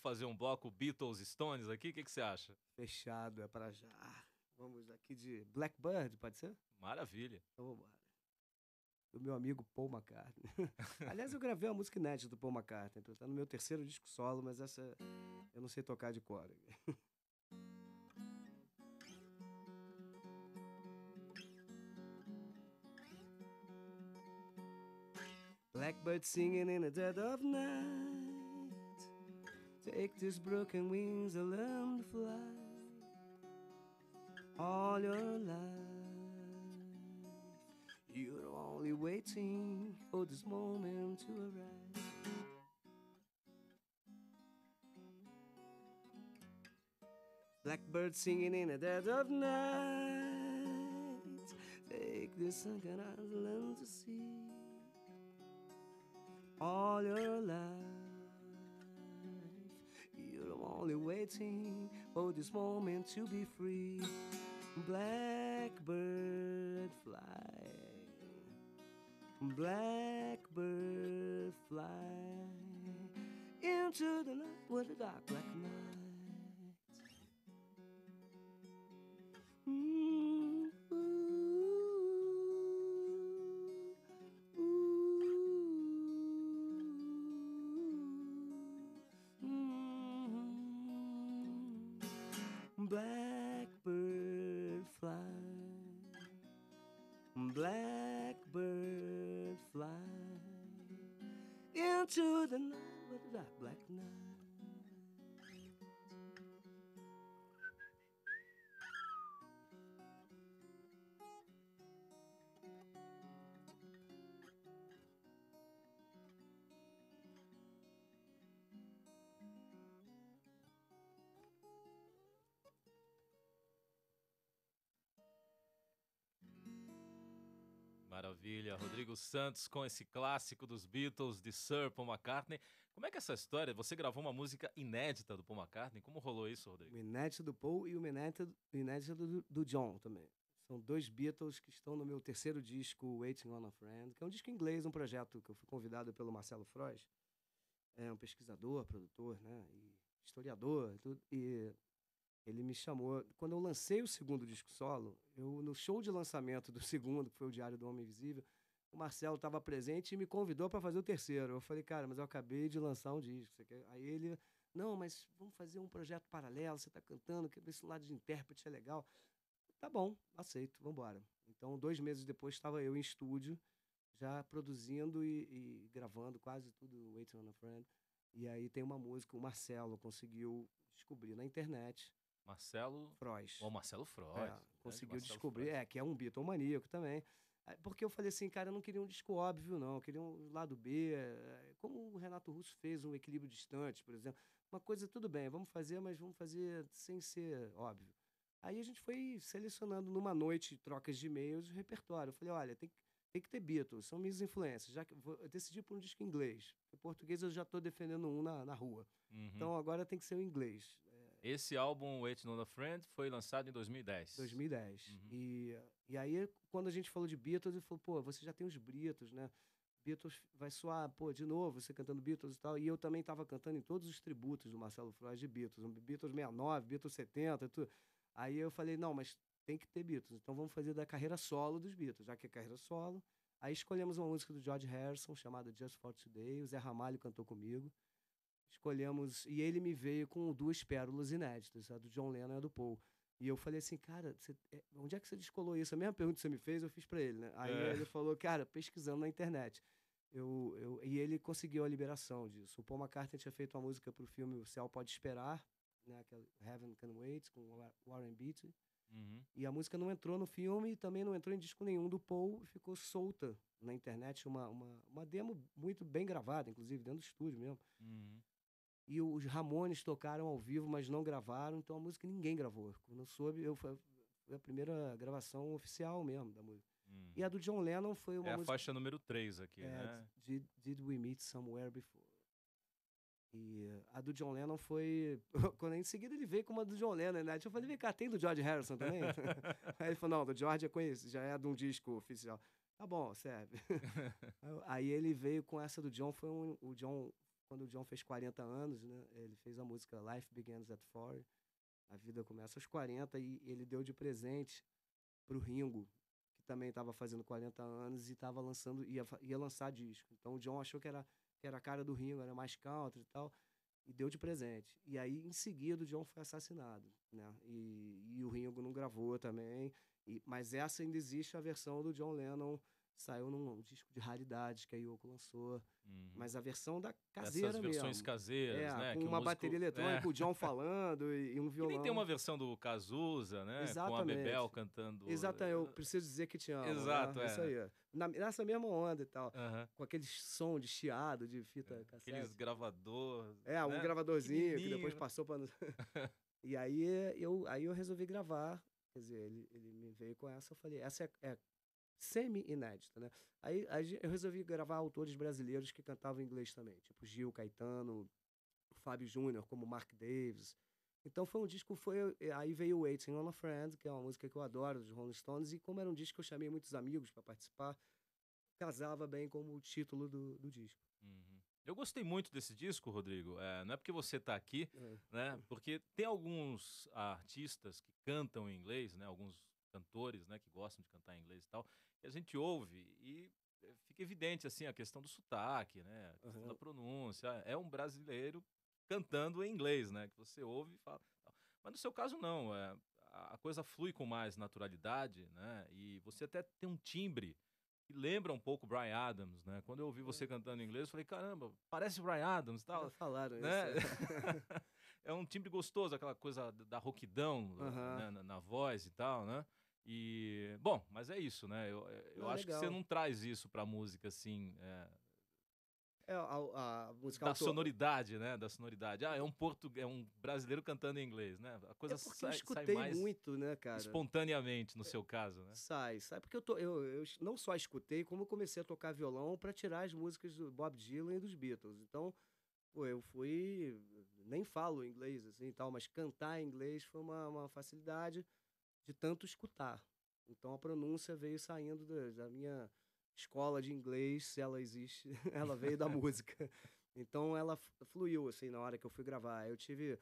Vamos fazer um bloco Beatles Stones aqui? O que você acha? Fechado, é para já. Vamos aqui de Blackbird, pode ser? Maravilha. Então vamos embora. Do meu amigo Paul McCartney. Aliás, eu gravei uma música inédita do Paul McCartney. Tá no meu terceiro disco solo, mas essa eu não sei tocar de cor. Blackbird singing in the dead of night. Take these broken wings and learn to fly. All your life, you're only waiting for this moment to arrive. Blackbird singing in the dead of night. Take this sunken eyes and learn to see. All your life, you're only waiting for this moment to be free. Blackbird fly, blackbird fly into the night with the dark black night. Blackbird fly, blackbird fly into the night with the dark black night. Maravilha. Rodrigo Santos com esse clássico dos Beatles de Sir Paul McCartney. Como é que é essa história? Você gravou uma música inédita do Paul McCartney? Como rolou isso, Rodrigo? O inédito do Paul e o inédito do John também. São dois Beatles que estão no meu terceiro disco, Waiting on a Friend, que é um disco em inglês, um projeto que eu fui convidado pelo Marcelo Frois. É um pesquisador, produtor, né, e historiador, e ele me chamou. Quando eu lancei o segundo disco solo, no show de lançamento do segundo, que foi o Diário do Homem Invisível, o Marcelo estava presente e me convidou para fazer o terceiro. Eu falei, cara, mas eu acabei de lançar um disco. Você quer? Aí ele, não, mas vamos fazer um projeto paralelo, você está cantando, que esse lado de intérprete é legal. Tá bom, aceito, vamos embora. Então, 2 meses depois, estava eu em estúdio, já produzindo e gravando quase tudo, Waiting on a Friend. E aí tem uma música, o Marcelo conseguiu descobrir na internet. Marcelo Frois. Ou Marcelo Frois. Conseguiu Marcelo descobrir, Frois. Que é um Beatlemaníaco também. Porque eu falei assim, cara, eu não queria um disco óbvio, não. Eu queria um lado B. Como o Renato Russo fez um Equilíbrio Distante, por exemplo. Uma coisa, tudo bem, vamos fazer, mas vamos fazer sem ser óbvio. Aí a gente foi selecionando numa noite, trocas de e-mails, o repertório. Eu falei, olha, tem que ter Beatles, são minhas influências. Já que eu decidi por um disco em inglês. Em português eu já estou defendendo um na rua. Uhum. Então agora tem que ser o inglês. Esse álbum, Waiting on a Friend, foi lançado em 2010. 2010. Uhum. E aí, quando a gente falou de Beatles, ele falou, pô, você já tem os Beatles, né? Beatles vai soar, pô, de novo, você cantando Beatles e tal. E eu também estava cantando em todos os tributos do Marcelo Frois de Beatles. Beatles 69, Beatles 70, tudo. Aí eu falei, não, mas tem que ter Beatles. Então vamos fazer da carreira solo dos Beatles, já que é carreira solo. Aí escolhemos uma música do George Harrison, chamada Just for Today. O Zé Ramalho cantou comigo. Escolhemos, e ele me veio com 2 pérolas inéditas, a do John Lennon e a do Paul. E eu falei assim, cara, onde é que você descolou isso? A mesma pergunta que você me fez, eu fiz para ele, né? Aí ele falou, cara, pesquisando na internet. E ele conseguiu a liberação disso. O Paul McCartney tinha feito uma música para o filme O Céu Pode Esperar, né? Heaven Can Wait, com Warren Beatty. Uhum. E a música não entrou no filme e também não entrou em disco nenhum do Paul, ficou solta na internet, uma demo muito bem gravada, inclusive, dentro do estúdio mesmo. Uhum. E os Ramones tocaram ao vivo, mas não gravaram, então a música ninguém gravou. Quando eu soube, foi a primeira gravação oficial mesmo da música. Uhum. E a do John Lennon foi uma música... a faixa número 3 aqui, né? Did We Meet Somewhere Before? E a do John Lennon foi... Quando em seguida ele veio com uma do John Lennon, né? Eu falei, vem cá, tem do George Harrison também? Aí ele falou, não, do George é conhecido, já é de um disco oficial. Tá bom, serve. Aí ele veio com essa do John, o John quando o John fez 40 anos, né? Ele fez a música Life Begins at 40, a vida começa aos 40, e ele deu de presente pro Ringo, que também estava fazendo 40 anos e estava lançando, ia lançar disco. Então o John achou que era a cara do Ringo, era mais country e tal, e deu de presente. E aí, em seguida, o John foi assassinado, né? E o Ringo não gravou também. Mas essa ainda existe, a versão do John Lennon, saiu num disco de raridades que a Yoko lançou. Uhum. Mas a versão da Essas caseira versões mesmo. caseiras, né? Com Que o uma músico. bateria eletrônica, o John falando e um Que nem tem violão. uma versão do Cazuza, né? Com a Bebel Exatamente. cantando. Exatamente, eu preciso dizer que te amo, Exato, né? Isso aí. Nessa mesma onda e tal. Aham. Com aquele som de chiado de fita Aqueles cassete. gravador, Um né? gravadorzinho que depois Pequenininho. passou para. E aí eu resolvi gravar. Quer dizer, ele me veio com essa, eu falei, essa é semi-inédita, né? Aí eu resolvi gravar autores brasileiros que cantavam inglês também, tipo Gil, Caetano, Fábio Júnior, como Mark Davis. Então foi um disco, aí veio Waiting on a Friend, que é uma música que eu adoro, dos Rolling Stones, e como era um disco que eu chamei muitos amigos para participar, casava bem como o título do disco. Uhum. Eu gostei muito desse disco, Rodrigo. Não é porque você está aqui, É. né? Porque tem alguns artistas que cantam em inglês, né? Alguns cantores, né? Que gostam de cantar em inglês e tal. E a gente ouve e fica evidente assim a questão do sotaque, né? A questão da pronúncia. É um brasileiro cantando em inglês, né? Que você ouve e fala. Mas no seu caso não. A coisa flui com mais naturalidade, né? E você até tem um timbre que lembra um pouco o Bryan Adams, né? Quando eu ouvi você cantando em inglês, eu falei, caramba, parece o Bryan Adams e Já tal, falaram né? isso. É um timbre gostoso, aquela coisa da rouquidão, né, na voz e tal, né? E, bom, mas é isso, né? Eu acho que você Legal. não traz isso pra música, assim, A música da sonoridade, né? Da sonoridade. É um brasileiro cantando em inglês, né? A coisa porque eu sai escutei mais muito, né, cara? espontaneamente, no seu caso, né? Sai, porque eu não só escutei, como eu comecei a tocar violão para tirar as músicas do Bob Dylan e dos Beatles. Então, pô, eu fui, nem falo inglês assim e tal, mas cantar em inglês foi uma facilidade de tanto escutar. Então a pronúncia veio saindo da minha escola de inglês, se ela existe, ela veio da música. Então ela fluiu assim na hora que eu fui gravar. Eu tive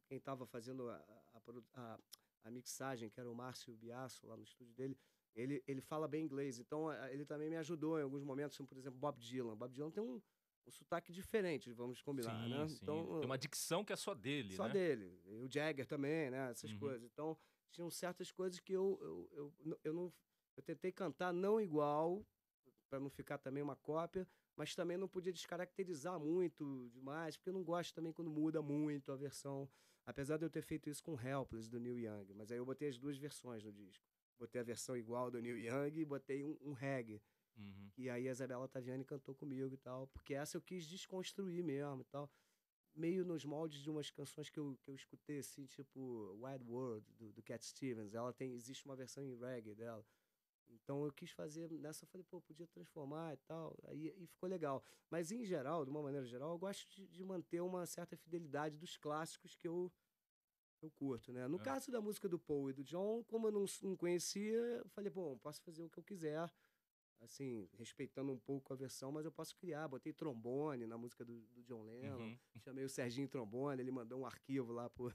quem estava fazendo a mixagem, que era o Márcio Biasso, lá no estúdio dele. Ele fala bem inglês, então ele também me ajudou em alguns momentos, como, por exemplo, Bob Dylan. Bob Dylan tem um sotaque diferente, vamos combinar, Sim, né? sim. Tem Então, uma dicção que é só dele, só né? dele. E o Jagger também, né? Essas Uhum. coisas. Então, tinham certas coisas que eu tentei cantar não igual, para não ficar também uma cópia, mas também não podia descaracterizar muito demais, porque eu não gosto também quando muda muito a versão. Apesar de eu ter feito isso com Helpless, do Neil Young. Mas aí eu botei as duas versões no disco. Botei a versão igual do Neil Young e botei um reggae. Uhum. E aí a Isabela Taviani cantou comigo e tal. Porque essa eu quis desconstruir mesmo e tal. Meio nos moldes de umas canções que eu escutei, assim, tipo Wild World, do Cat Stevens. Existe uma versão em reggae dela. Então eu quis fazer nessa, eu falei, pô, podia transformar e tal, e ficou legal. Mas em geral, de uma maneira geral, eu gosto de manter uma certa fidelidade dos clássicos que eu curto, né? No É. caso da música do Paul e do John, como eu não conhecia, eu falei, bom, posso fazer o que eu quiser, assim, respeitando um pouco a versão, mas eu posso criar. Botei trombone na música do John Lennon, Uhum. chamei o Serginho Trombone, ele mandou um arquivo lá pro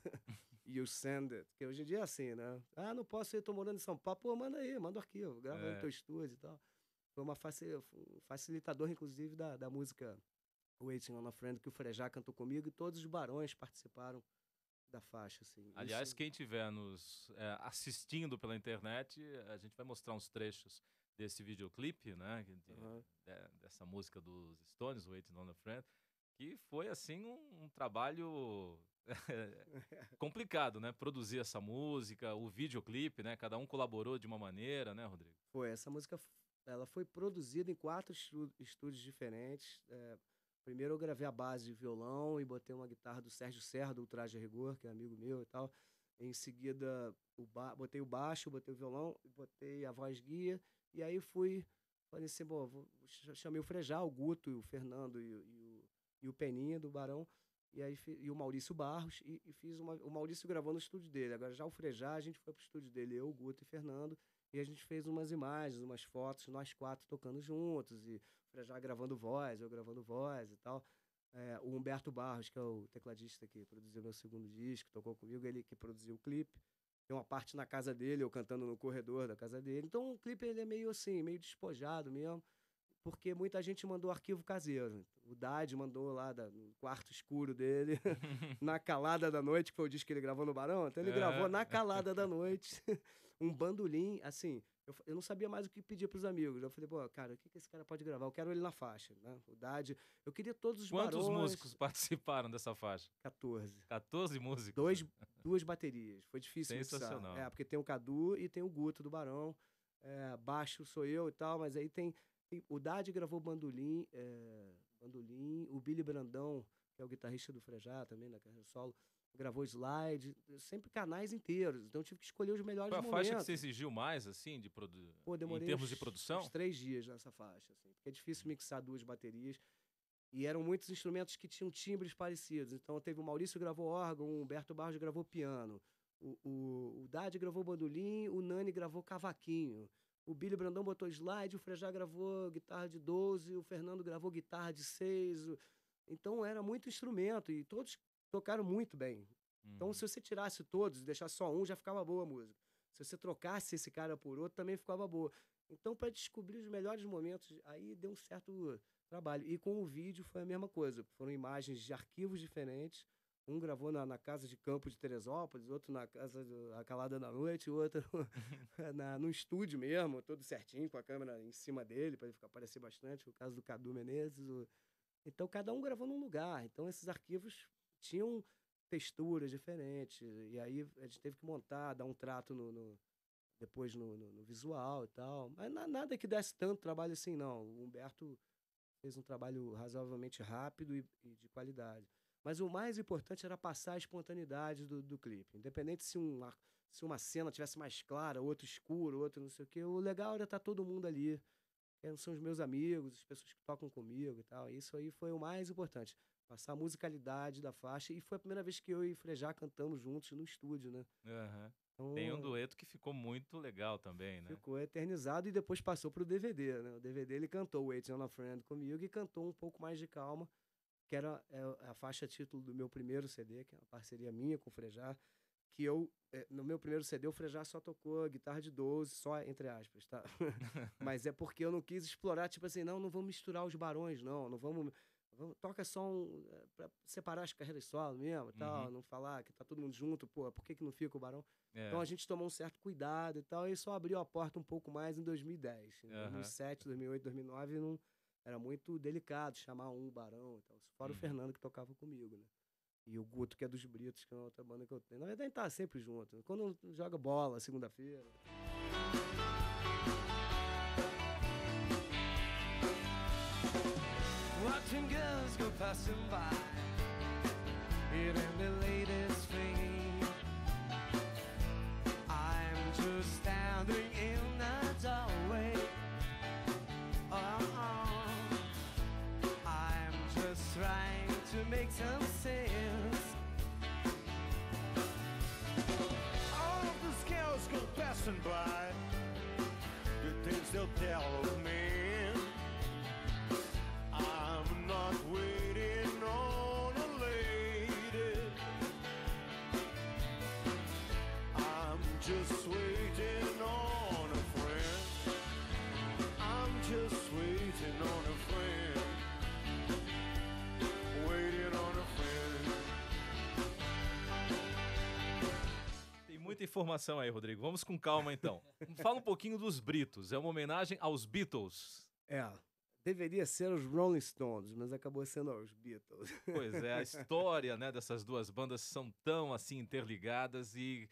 You Send It, que hoje em dia é assim, né? Ah, não posso ir, tô morando em São Paulo. Pô, manda aí, manda o arquivo, grava aí no teu estúdio e tal. Foi um facilitador, inclusive, da música Waiting on a Friend, que o Frejá cantou comigo, e todos os barões participaram da faixa, assim. Aliás, Isso, quem estiver nos assistindo pela internet, a gente vai mostrar uns trechos desse videoclipe, né? Dessa música dos Stones, Waiting on a Friend, que foi assim um trabalho complicado, né? Produzir essa música, o videoclipe, né? Cada um colaborou de uma maneira, né, Rodrigo? essa música, ela foi produzida em 4 estúdios diferentes. Primeiro eu gravei a base de violão e botei uma guitarra do Sérgio Serra, do Ultraje a Rigor, que é amigo meu e tal. Em seguida, botei o baixo, botei o violão, botei a voz guia. E aí falei assim, bom, chamei o Frejá, o Guto, o Fernando e o Peninha, do Barão. E aí e o Maurício Barros, e fiz o Maurício gravou no estúdio dele. Agora já o Frejá, a gente foi pro estúdio dele, eu, o Guto e Fernando. E a gente fez umas imagens, umas fotos, nós 4 tocando juntos. E o Frejá gravando voz, eu gravando voz e tal. O Humberto Barros, que é o tecladista que produziu meu segundo disco, tocou comigo, ele que produziu o clipe. Tem uma parte na casa dele, eu cantando no corredor da casa dele. Então o clipe ele é meio assim, meio despojado mesmo, porque muita gente mandou arquivo caseiro. O Dade mandou lá no quarto escuro dele, na calada da noite, que foi o disco que ele gravou no Barão. Então ele gravou na calada da noite um bandolim, assim. Eu não sabia mais o que pedir pros amigos. Eu falei, pô, cara, o que esse cara pode gravar? Eu quero ele na faixa, né? O Dade. Eu queria todos os Quantos barões. músicos participaram dessa faixa? 14. 14 músicos. Duas baterias. Foi difícil Sensacional. mixar. Porque tem o Cadu e tem o Guto do Barão. Baixo sou eu e tal, mas aí tem o Dade gravou bandolim, o Billy Brandão, que é o guitarrista do Frejá também, na carreira solo, gravou slide, sempre canais inteiros. Então eu tive que escolher os melhores momentos. Foi a faixa que você exigiu mais, assim, em termos de produção? Uns 3 dias nessa faixa, assim, porque é difícil mixar 2 baterias. E eram muitos instrumentos que tinham timbres parecidos. Então teve o Maurício gravou órgão, o Humberto Barros gravou piano, o Dade gravou bandolim, o Nani gravou cavaquinho. O Billy Brandão botou slide, o Frejá gravou guitarra de 12, o Fernando gravou guitarra de 6. Então era muito instrumento e todos tocaram muito bem. Então se você tirasse todos e deixasse só um, já ficava boa a música. Se você trocasse esse cara por outro, também ficava boa. Então para descobrir os melhores momentos, aí deu um certo trabalho. E com o vídeo foi a mesma coisa. Foram imagens de arquivos diferentes. Um gravou na casa de campo de Teresópolis, outro na casa da Calada da Noite, outro no estúdio mesmo, todo certinho, com a câmera em cima dele, para ele aparecer bastante. O caso do Cadu Menezes. Então, cada um gravou num lugar. Então, esses arquivos tinham texturas diferentes. E aí, a gente teve que montar, dar um trato depois no visual e tal. Mas nada que desse tanto trabalho assim, não. O Humberto fez um trabalho razoavelmente rápido e de qualidade. Mas o mais importante era passar a espontaneidade do clipe. Independente se uma cena tivesse mais clara, outra escura, outra não sei o quê, o legal era estar todo mundo ali. São os meus amigos, as pessoas que tocam comigo e tal. Isso aí foi o mais importante. Passar a musicalidade da faixa. E foi a primeira vez que eu e Frejá cantamos juntos no estúdio, né? Uhum. Então, tem um dueto que ficou muito legal também, né? Ficou eternizado e depois passou pro DVD, né? O DVD ele cantou Waiting on a Friend comigo e cantou Um Pouco Mais de Calma, que era a faixa título do meu primeiro CD, que é uma parceria minha com o Frejá, que no meu primeiro CD o Frejá só tocou guitarra de 12, só entre aspas, tá? Mas é porque eu não quis explorar, tipo assim, não vamos misturar os barões, não vamos toca só pra separar as carreiras solo mesmo e tal, não falar que tá todo mundo junto, pô, por que não fica o barão? Então a gente tomou um certo cuidado e tal, e só abriu a porta um pouco mais em 2010. Em 2007, 2008, 2009, não, era muito delicado chamar um barão e tal. Fora o Fernando que tocava comigo, né? E o Guto, que é dos Britos, que é uma outra banda que eu tenho. Na verdade, a gente tá sempre junto. Quando joga bola, segunda-feira. Watching girls go passing by, hearing the latest thing. I'm just standing in the doorway. I'm just trying to make some sense. All of these girls go passing by, the things they'll tell of me. I'm not waiting on a lady, I'm just waiting on a friend. I'm just waiting on a friend. Waiting on a friend. Tem muita informação aí, Rodrigo. Vamos com calma, então. Fala um pouquinho dos Britos. É uma homenagem aos Beatles. Deveria ser os Rolling Stones, mas acabou sendo os Beatles. Pois é, a história, né, dessas duas bandas são tão assim interligadas e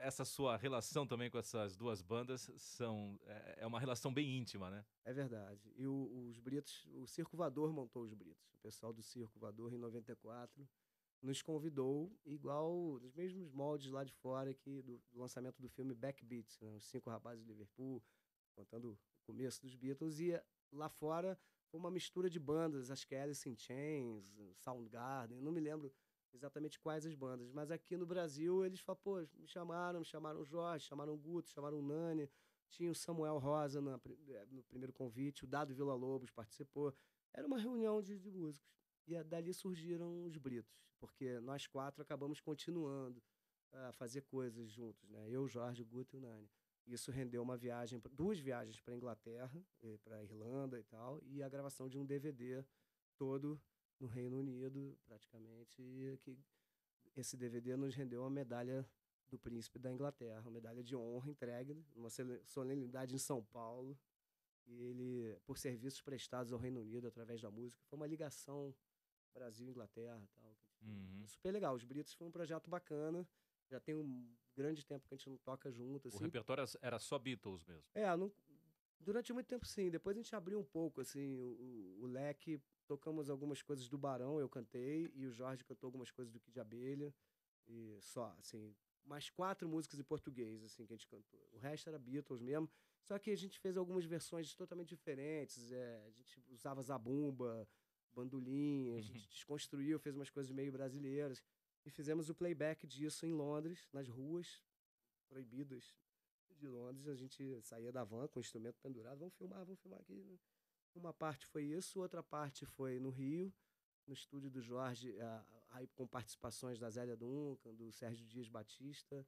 essa sua relação também com essas duas bandas é uma relação bem íntima, né? É verdade. E os Britos, o Circo Voador montou os Britos. O pessoal do Circo Voador, em 94, nos convidou, igual nos mesmos moldes lá de fora que do lançamento do filme Backbeat, né? Os 5 rapazes de Liverpool, contando o começo dos Beatles. E lá fora foi uma mistura de bandas, acho que Alice in Chains, Soundgarden, não me lembro exatamente quais as bandas, mas aqui no Brasil eles falaram, pô, me chamaram o Jorge, chamaram o Guto, chamaram o Nani, tinha o Samuel Rosa no primeiro convite, o Dado Villa-Lobos participou, era uma reunião de músicos. dali surgiram os Britos, porque nós 4 acabamos continuando a fazer coisas juntos, né? Eu, Jorge, o Guto e o Nani. Isso rendeu uma viagem, 2 viagens para Inglaterra, para Irlanda e tal, e a gravação de um DVD todo no Reino Unido, praticamente, e que esse DVD nos rendeu uma medalha do Príncipe da Inglaterra, uma medalha de honra entregue numa solenidade em São Paulo, e ele, por serviços prestados ao Reino Unido através da música, foi uma ligação Brasil-Inglaterra e tal. Uhum. Super legal. Os Britos foi um projeto bacana. Já tem um grande tempo que a gente não toca junto, O assim. repertório era só Beatles mesmo. Durante muito tempo, sim. Depois a gente abriu um pouco, assim, o leque. Tocamos algumas coisas do Barão, eu cantei, e o Jorge cantou algumas coisas do Kid de Abelha. E só, assim, mais 4 músicas em português, assim, que a gente cantou. O resto era Beatles mesmo. Só que a gente fez algumas versões totalmente diferentes. A gente usava zabumba, bandolim, a gente desconstruiu, fez umas coisas meio brasileiras. E fizemos o playback disso em Londres, nas ruas proibidas de Londres. A gente saía da van com o instrumento pendurado. Vamos filmar aqui, né? Uma parte foi isso, outra parte foi no Rio, no estúdio do Jorge, aí com participações da Zélia Duncan, do Sérgio Dias Batista,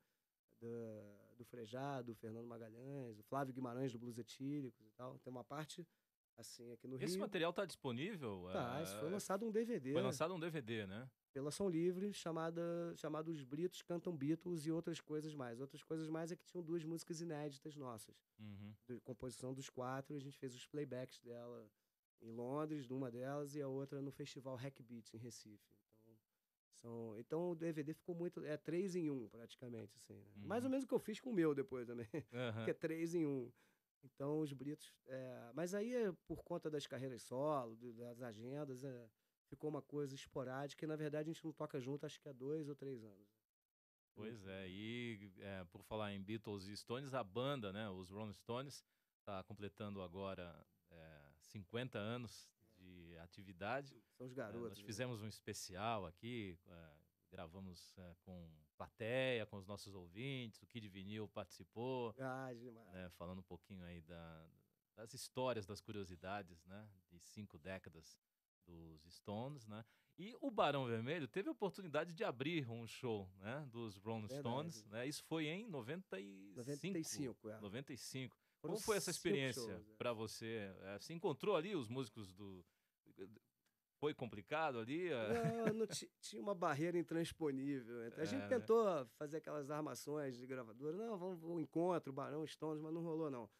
do Frejá, do Fernando Magalhães, do Flávio Guimarães, do Blues Etíricos e tal. Tem uma parte assim aqui no Esse Rio. material está disponível? Tá, isso foi lançado um DVD. Foi lançado um DVD, né? Pela Som Livre, chamado Os Britos Cantam Beatles e outras coisas mais. Outras coisas mais é que tinham 2 músicas inéditas nossas. De composição dos 4, a gente fez os playbacks dela em Londres, numa delas, e a outra no festival Hack Beats, em Recife. Então o DVD ficou muito... 3 em 1, praticamente, assim, né? Mais ou menos o que eu fiz com o meu depois também, que é 3 em 1. Então os Britos... Mas aí, por conta das carreiras solo, das agendas, ficou uma coisa esporádica, e na verdade a gente não toca junto, acho que há 2 ou 3 anos. Pois é, e por falar em Beatles e Stones, a banda, né, os Rolling Stones, está completando agora 50 anos de atividade. São os garotos. Nós fizemos um especial aqui, gravamos com plateia, com os nossos ouvintes, o Kid Vinil participou, Demais. falando um pouquinho aí das histórias, das curiosidades, né, de 5 décadas dos Stones, né? E o Barão Vermelho teve a oportunidade de abrir um show, né, dos Rolling Stones, né? Isso foi em 95. 95. Como foi essa experiência para você? Você encontrou ali os músicos do... Foi complicado ali? Não, tinha uma barreira intransponível. A gente tentou fazer aquelas armações de gravadora. Não, vamos ao encontro, Barão, Stones, mas não rolou, não.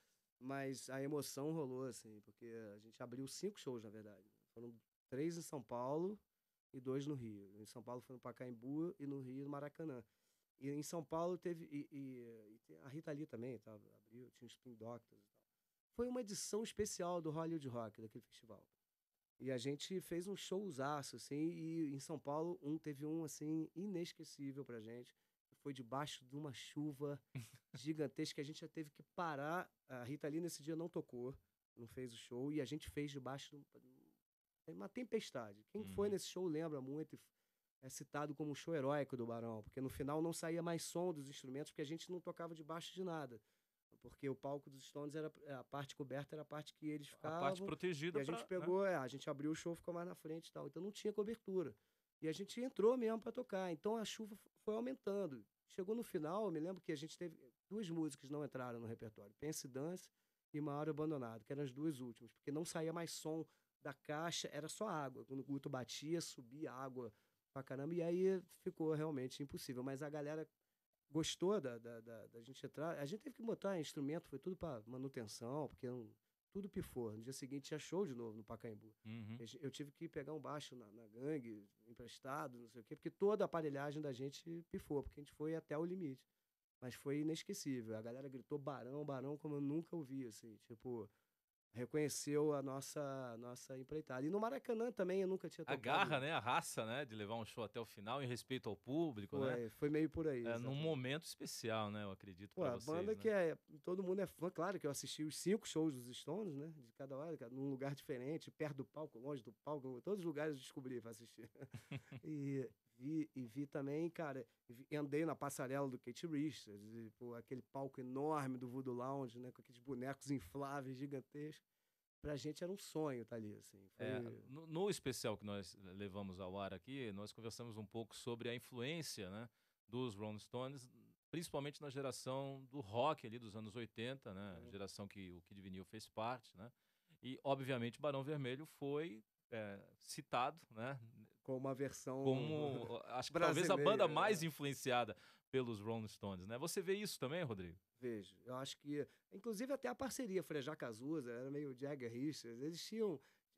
Mas a emoção rolou, assim, porque a gente abriu 5 shows, na verdade. Foram 3 em São Paulo e 2 no Rio. Em São Paulo foi no Pacaembu e no Rio no Maracanã. E em São Paulo teve... E a Rita Lee também abriu, tinha os Spin Doctors e tal. Foi uma edição especial do Hollywood Rock, daquele festival. E a gente fez um showzaço, assim, e em São Paulo teve um, assim, inesquecível pra gente. Foi debaixo de uma chuva gigantesca, a gente já teve que parar. A Rita Lee nesse dia não tocou, não fez o show, e a gente fez debaixo de uma tempestade. Quem foi nesse show lembra muito, é citado como um show heróico do Barão, porque no final não saía mais som dos instrumentos, porque a gente não tocava debaixo de nada. Porque o palco dos Stones, a parte coberta era a parte que eles ficavam. A parte protegida. E a gente pegou, a gente abriu o show, ficou mais na frente e tal. Então não tinha cobertura. E a gente entrou mesmo para tocar. Então a chuva foi aumentando. Chegou no final, eu me lembro que a gente teve 2 músicas que não entraram no repertório: Pense Dance e Uma Hora Abandonado, que eram as 2 últimas, porque não saía mais som da caixa, era só água. Quando o Guto batia, subia água pra caramba, e aí ficou realmente impossível. Mas a galera gostou da gente entrar. A gente teve que botar instrumento, foi tudo para manutenção, porque tudo pifou. No dia seguinte tinha show de novo no Pacaembu. Eu tive que pegar um baixo na gangue, emprestado, não sei o quê, porque toda a aparelhagem da gente pifou, porque a gente foi até o limite. Mas foi inesquecível. A galera gritou Barão, Barão, como eu nunca ouvi, assim, tipo... Reconheceu a nossa empreitada. E no Maracanã também eu nunca tinha tocado. A garra, né? A raça, né? De levar um show até o final em respeito ao público, né? Foi meio por aí. Num momento especial, né? Eu acredito pra vocês, a banda né? que todo mundo é fã. Claro que eu assisti os 5 shows dos Stones, né? De cada hora, num lugar diferente, perto do palco, longe do palco. Todos os lugares eu descobri pra assistir. E vi também, cara, andei na passarela do Keith Richards, aquele palco enorme do Voodoo Lounge, né, com aqueles bonecos infláveis gigantescos. pra gente era um sonho estar ali, assim. No especial que nós levamos ao ar aqui, nós conversamos um pouco sobre a influência, né, dos Rolling Stones, principalmente na geração do rock ali dos anos 80, né, geração que o Kid Vinil fez parte, né, e obviamente Barão Vermelho foi citado, né, com uma versão como acho que talvez a brasileira, banda mais influenciada pelos Rolling Stones, né? Você vê isso também, Rodrigo? Vejo. Eu acho que, inclusive até a parceria Frejá Cazuza, era meio Jagger Richards,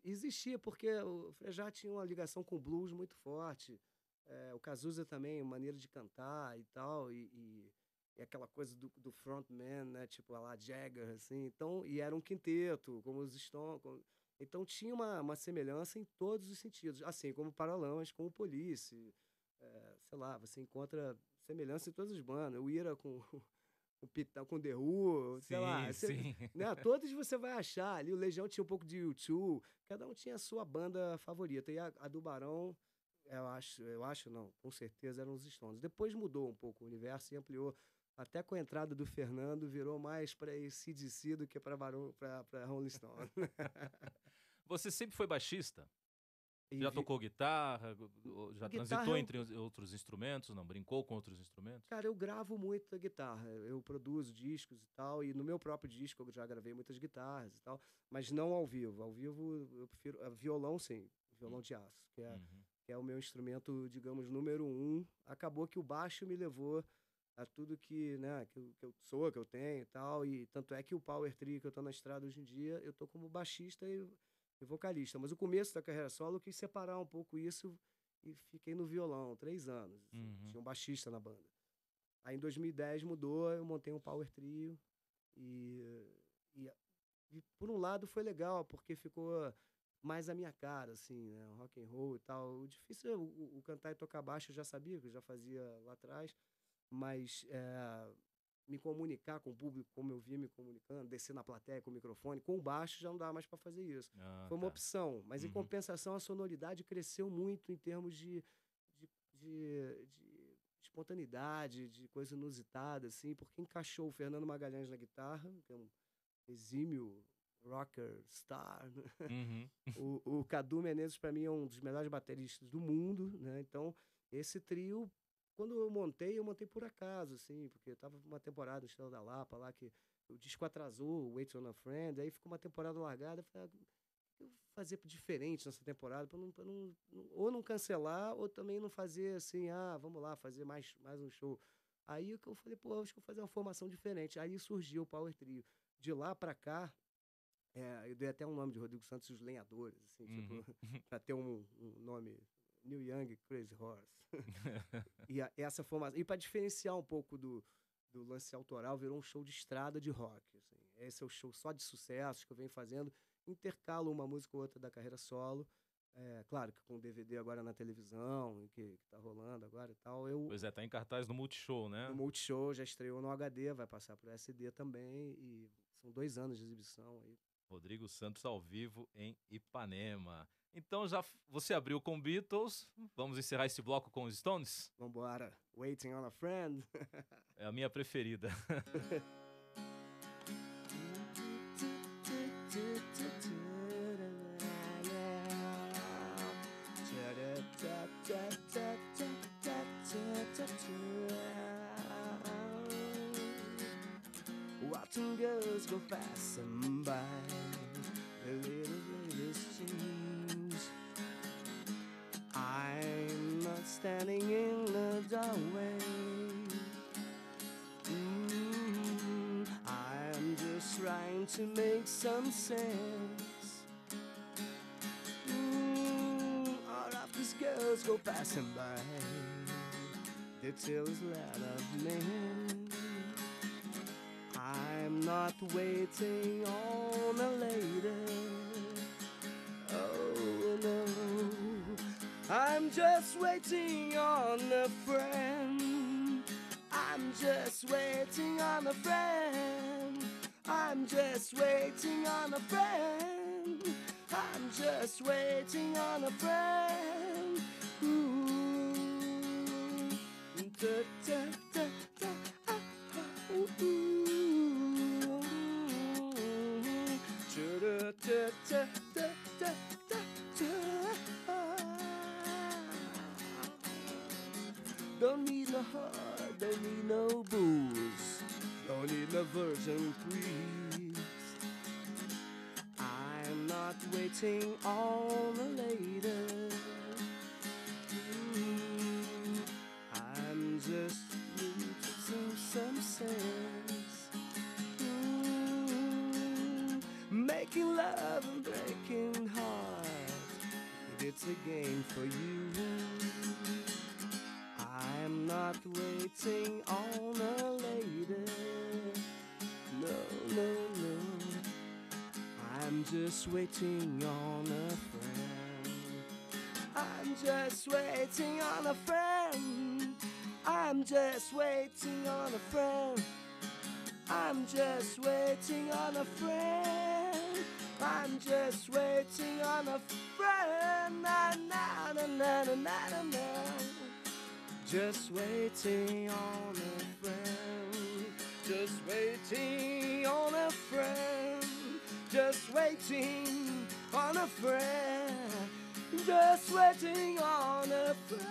existia porque o Frejá tinha uma ligação com o blues muito forte, o Cazuza também, maneira de cantar e tal, e aquela coisa do frontman, né, tipo a lá Jagger, assim, então, e era um quinteto, como os Stones, então tinha uma semelhança em todos os sentidos, assim como Paralamas com o Police, sei lá, você encontra semelhança em todas as bandas, o Ira com o Pitão, com The Who, sei lá, Sim. né, todos você vai achar ali, o Legião tinha um pouco de U2, cada um tinha a sua banda favorita, e a do Barão, eu acho não, com certeza eram os Stones. Depois mudou um pouco o universo e ampliou, até com a entrada do Fernando, virou mais para AC/DC do que para Rolling Stone. Você sempre foi baixista? E Já tocou guitarra? Já Guitarra transitou entre outros instrumentos? Não? Brincou com outros instrumentos? Cara, eu gravo muito a guitarra. Eu produzo discos e tal, e no meu próprio disco eu já gravei muitas guitarras e tal, mas não ao vivo. Ao vivo eu prefiro violão, sim, violão de aço, que é o meu instrumento, digamos, número 1. Acabou que o baixo me levou a tudo que, né, que eu sou, que eu tenho e tal, e tanto é que o Power Trio que eu tô na estrada hoje em dia, eu tô como baixista e vocalista. Mas o começo da carreira solo eu quis separar um pouco isso e fiquei no violão 3 anos. Assim. Tinha um baixista na banda. Aí em 2010 mudou, eu montei um Power Trio e por um lado foi legal, porque ficou mais a minha cara, assim, né? Rock and roll e tal. O difícil é o cantar e tocar baixo, eu já sabia, que eu já fazia lá atrás, mas me comunicar com o público, como eu via me comunicando, descer na plateia com o microfone, com o baixo já não dá mais para fazer isso. Foi uma opção, mas em compensação a sonoridade cresceu muito em termos de espontaneidade, de coisa inusitada, assim, porque encaixou o Fernando Magalhães na guitarra, que é um exímio rocker star. O Cadu Menezes, para mim, é um dos melhores bateristas do mundo, né? Então, esse trio, quando eu montei por acaso, assim, porque eu tava uma temporada no Estrela da Lapa lá, que o disco atrasou, o Wait on a Friend, aí ficou uma temporada largada, eu falei, eu vou fazer diferente nessa temporada, para ou não cancelar, ou também não fazer assim, vamos lá, fazer mais um show. Aí eu falei, pô, acho que eu vou fazer uma formação diferente. Aí surgiu o Power Trio. De lá para cá, eu dei até um nome de Rodrigo Santos e os Lenhadores, assim, tipo, para ter um nome, Neil Young, Crazy Horse. Essa formação. E para diferenciar um pouco do lance autoral, virou um show de estrada de rock. Assim. Esse é o show só de sucessos que eu venho fazendo. Intercalo uma música ou outra da carreira solo. Claro que com DVD agora na televisão, que tá rolando agora e tal. Pois tá em cartaz no Multishow, né? No Multishow, já estreou no HD, vai passar pro SD também. E são 2 anos de exibição aí. Rodrigo Santos ao vivo em Ipanema. Então já você abriu com Beatles, vamos encerrar esse bloco com os Stones? Vambora, Waiting on a Friend. É a minha preferida. Watching girls go passing by, the little latest jeans. I'm not standing in the doorway. I'm just trying to make some sense. All of these girls go passing by, they tell us a lot of men. I'm not waiting on a lady. Oh no, I'm just waiting on a friend. I'm just waiting on a friend. I'm just waiting on a friend. I'm just waiting on a friend. Ooh. Da, da, da, da, ooh. Da, da, Don't need no heart, don't need no booze, don't need no virgin please. I'm not waiting on a later. I'm just losing some sense. Making love and breaking hearts, it's a game for you. I'm not waiting on a lady. No, no, no. I'm just waiting on a friend. I'm just waiting on a friend. I'm just waiting on a friend. I'm just waiting on a friend. I'm just waiting on a friend. Na na na na na na na. Just waiting on a friend. Just waiting on a friend. Just waiting on a friend. Just waiting on a friend.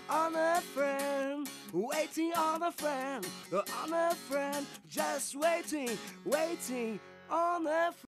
On a friend, waiting on a friend, on a friend, just waiting, waiting on a friend.